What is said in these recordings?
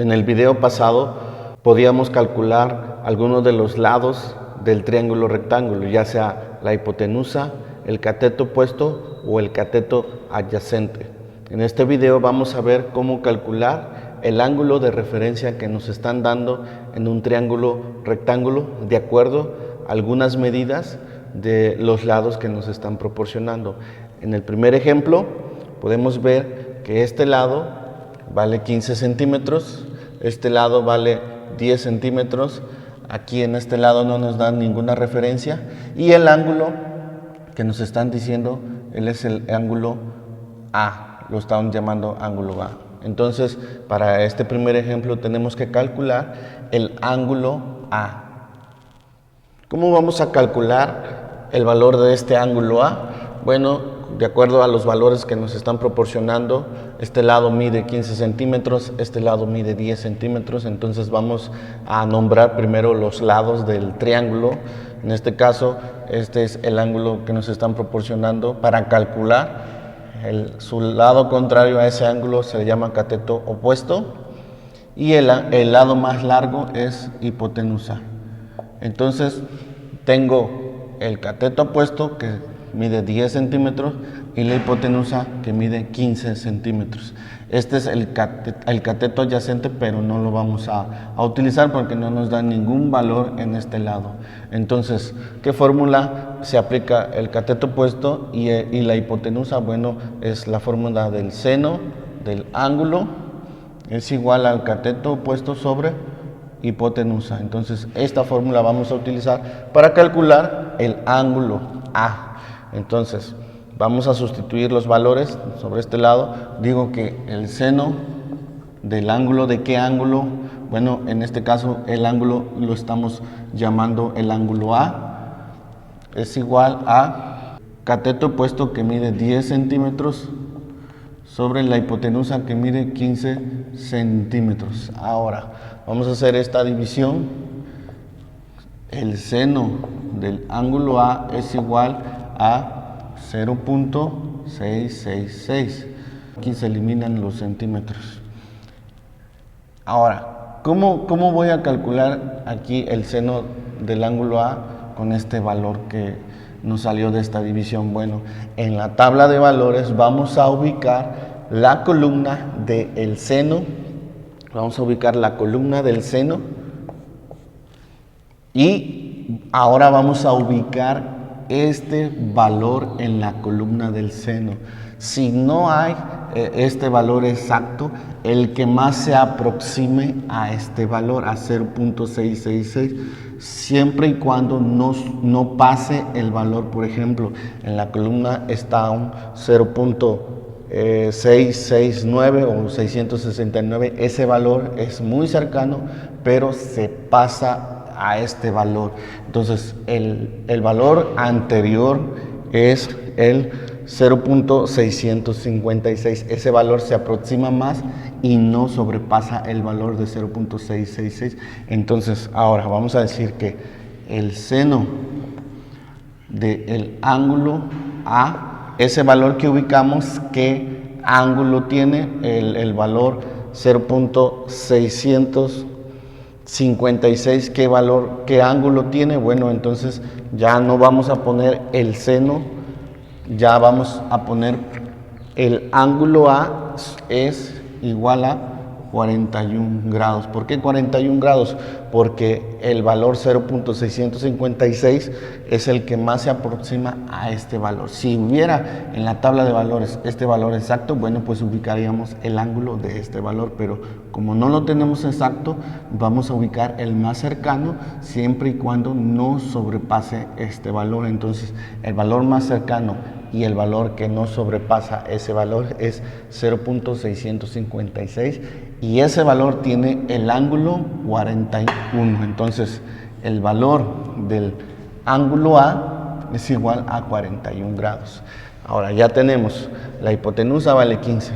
En el video pasado podíamos calcular algunos de los lados del triángulo rectángulo, ya sea la hipotenusa, el cateto opuesto o el cateto adyacente. En este video vamos a ver cómo calcular el ángulo de referencia que nos están dando en un triángulo rectángulo de acuerdo a algunas medidas de los lados que nos están proporcionando. En el primer ejemplo podemos ver que este lado vale 15 centímetros, este lado vale 10 centímetros, aquí en este lado no nos dan ninguna referencia y el ángulo que nos están diciendo, él es el ángulo A, lo están llamando ángulo A. Entonces, para este primer ejemplo tenemos que calcular el ángulo A. ¿Cómo vamos a calcular el valor de este ángulo A? Bueno, de acuerdo a los valores que nos están proporcionando, este lado mide 15 centímetros, este lado mide 10 centímetros, entonces vamos a nombrar primero los lados del triángulo. En este caso, este es el ángulo que nos están proporcionando para calcular. Su lado contrario a ese ángulo se llama cateto opuesto y el lado más largo es hipotenusa. Entonces tengo el cateto opuesto que mide 10 centímetros y la hipotenusa que mide 15 centímetros. Este es el cateto adyacente, pero no lo vamos a utilizar porque no nos da ningún valor en este lado. Entonces, ¿qué fórmula se aplica el cateto opuesto y la hipotenusa? Bueno, es la fórmula del seno del ángulo, es igual al cateto opuesto sobre hipotenusa. Entonces, esta fórmula vamos a utilizar para calcular el ángulo A. Entonces, vamos a sustituir los valores sobre este lado. Digo que el seno del ángulo, ¿de qué ángulo? Bueno, en este caso el ángulo lo estamos llamando el ángulo A. Es igual a cateto opuesto que mide 10 centímetros sobre la hipotenusa que mide 15 centímetros. Ahora, vamos a hacer esta división. El seno del ángulo A es igual a 0.666. Aquí se eliminan los centímetros. Ahora, ¿cómo voy a calcular aquí el seno del ángulo A con este valor que nos salió de esta división? Bueno, en la tabla de valores vamos a ubicar la columna del seno. Vamos a ubicar la columna del seno. Y ahora vamos a ubicar este valor en la columna del seno. Si no hay este valor exacto, el que más se aproxime a este valor, a 0.666, siempre y cuando no pase el valor. Por ejemplo, en la columna está un 0.669 o 669, ese valor es muy cercano, pero se pasa a este valor. Entonces el valor anterior es el 0.656. Ese valor se aproxima más y no sobrepasa el valor de 0.666. Entonces ahora vamos a decir que el seno del ángulo A, ese valor que ubicamos, ¿qué ángulo tiene? El valor 0.656, ¿qué ángulo tiene? Bueno, entonces ya no vamos a poner el seno, ya vamos a poner el ángulo A es igual a 41 grados. ¿Por qué 41 grados? Porque el valor 0.656 es el que más se aproxima a este valor. Si hubiera en la tabla de valores este valor exacto, bueno, pues ubicaríamos el ángulo de este valor, pero como no lo tenemos exacto, vamos a ubicar el más cercano siempre y cuando no sobrepase este valor. Entonces, el valor más cercano y el valor que no sobrepasa ese valor es 0.656 y ese valor tiene el ángulo 41. Entonces el valor del ángulo A es igual a 41 grados. Ahora ya tenemos la hipotenusa vale 15,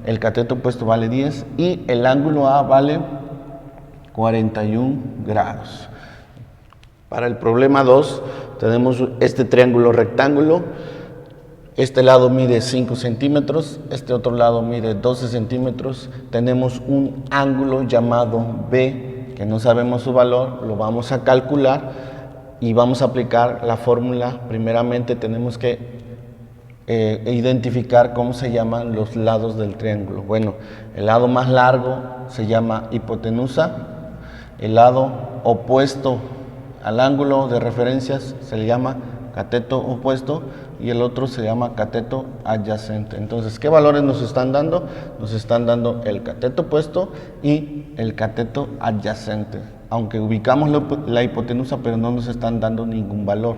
el cateto opuesto vale 10 y el ángulo A vale 41 grados. Para el problema 2 tenemos este triángulo rectángulo. Este lado mide 5 centímetros, este otro lado mide 12 centímetros. Tenemos un ángulo llamado B, que no sabemos su valor, lo vamos a calcular y vamos a aplicar la fórmula. Primeramente tenemos que identificar cómo se llaman los lados del triángulo. Bueno, el lado más largo se llama hipotenusa, el lado opuesto al ángulo de referencias se le llama cateto opuesto y el otro se llama cateto adyacente. Entonces, ¿qué valores nos están dando? Nos están dando el cateto opuesto y el cateto adyacente. Aunque ubicamos la hipotenusa, pero no nos están dando ningún valor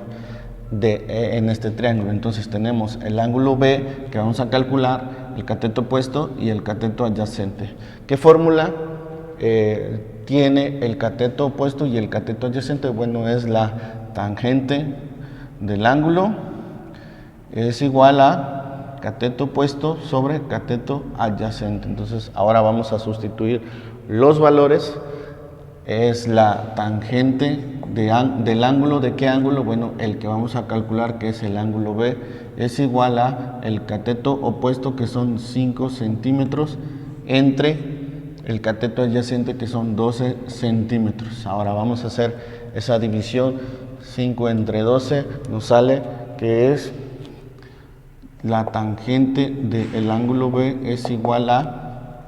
en este triángulo. Entonces tenemos el ángulo B que vamos a calcular, el cateto opuesto y el cateto adyacente. ¿Qué fórmula tiene el cateto opuesto y el cateto adyacente? Bueno, es la tangente del ángulo es igual a cateto opuesto sobre cateto adyacente. Entonces ahora vamos a sustituir los valores. Es la tangente del ángulo. ¿De qué ángulo? Bueno, el que vamos a calcular, que es el ángulo B, es igual a el cateto opuesto, que son 5 centímetros, entre el cateto adyacente, que son 12 centímetros. Ahora vamos a hacer esa división. 5 entre 12 nos sale que es la tangente del ángulo B es igual a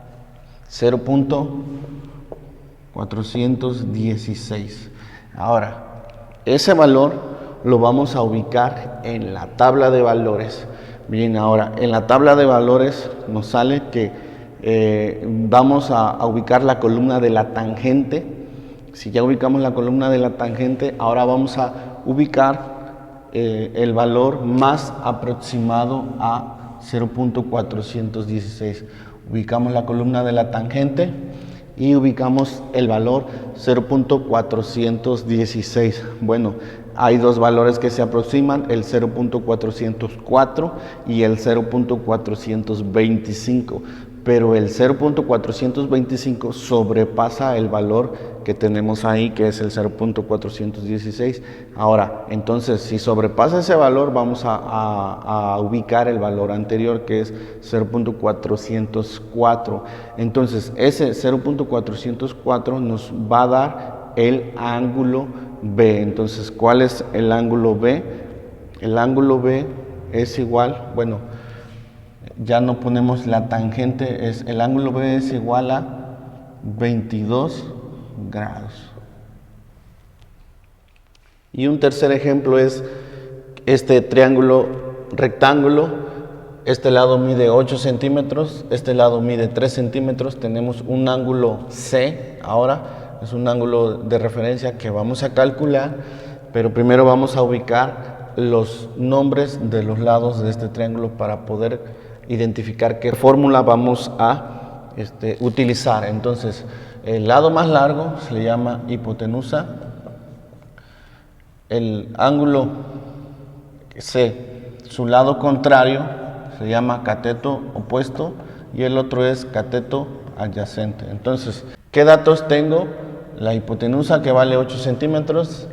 0.416. Ahora, ese valor lo vamos a ubicar en la tabla de valores. Bien, ahora en la tabla de valores nos sale que vamos a ubicar la columna de la tangente. Si ya ubicamos la columna de la tangente, ahora vamos a ubicar el valor más aproximado a 0.416. Ubicamos la columna de la tangente y ubicamos el valor 0.416. Bueno, hay dos valores que se aproximan, el 0.404 y el 0.425, pero el 0.425 sobrepasa el valor que tenemos ahí, que es el 0.416. Ahora, entonces, si sobrepasa ese valor, vamos a ubicar el valor anterior, que es 0.404. Entonces, ese 0.404 nos va a dar el ángulo B. Entonces, ¿cuál es el ángulo B? El ángulo B es igual, bueno, ya no ponemos la tangente, el ángulo B es igual a 22 grados. Y un tercer ejemplo es este triángulo rectángulo. Este lado mide 8 centímetros, este lado mide 3 centímetros. Tenemos un ángulo C, ahora es un ángulo de referencia que vamos a calcular, pero primero vamos a ubicar los nombres de los lados de este triángulo para poder identificar qué fórmula vamos a utilizar. Entonces, el lado más largo se le llama hipotenusa, el ángulo C, su lado contrario se llama cateto opuesto y el otro es cateto adyacente. Entonces, ¿qué datos tengo? La hipotenusa, que vale 8 centímetros,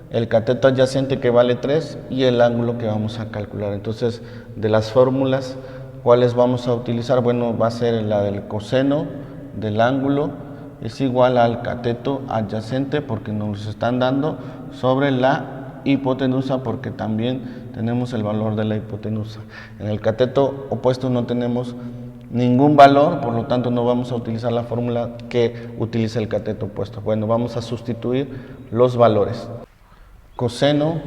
el cateto adyacente, que vale 3, y el ángulo que vamos a calcular. Entonces, de las fórmulas, ¿cuáles vamos a utilizar? Bueno, va a ser la del coseno del ángulo es igual al cateto adyacente, porque nos están dando, sobre la hipotenusa, porque también tenemos el valor de la hipotenusa. En el cateto opuesto no tenemos ningún valor, por lo tanto no vamos a utilizar la fórmula que utiliza el cateto opuesto. Bueno, vamos a sustituir los valores. Coseno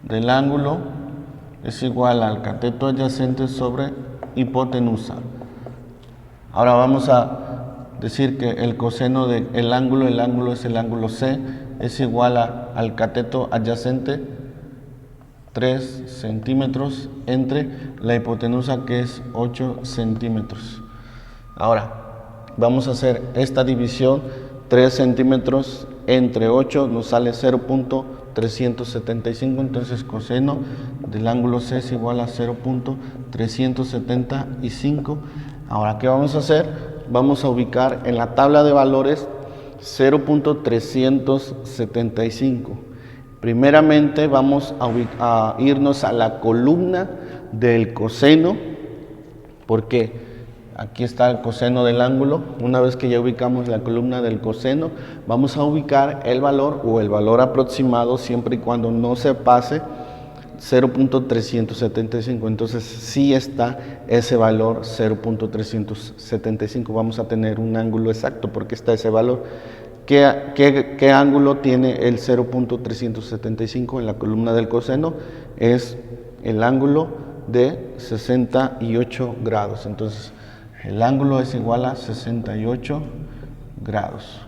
del ángulo es igual al cateto adyacente sobre hipotenusa. Ahora vamos a decir que el coseno del ángulo, el ángulo es el ángulo C, es igual al cateto adyacente, 3 centímetros, entre la hipotenusa, que es 8 centímetros. Ahora, vamos a hacer esta división. 3 centímetros entre 8 nos sale 0.375, entonces coseno del ángulo C es igual a 0.375. Ahora, ¿qué vamos a hacer? Vamos a ubicar en la tabla de valores 0.375. Primeramente vamos a irnos a la columna del coseno, porque aquí está el coseno del ángulo. Una vez que ya ubicamos la columna del coseno, vamos a ubicar el valor o el valor aproximado siempre y cuando no se pase 0.375. Entonces sí está ese valor 0.375. Vamos a tener un ángulo exacto porque está ese valor. ¿Qué ángulo tiene el 0.375 en la columna del coseno? Es el ángulo de 68 grados. Entonces el ángulo es igual a 68 grados.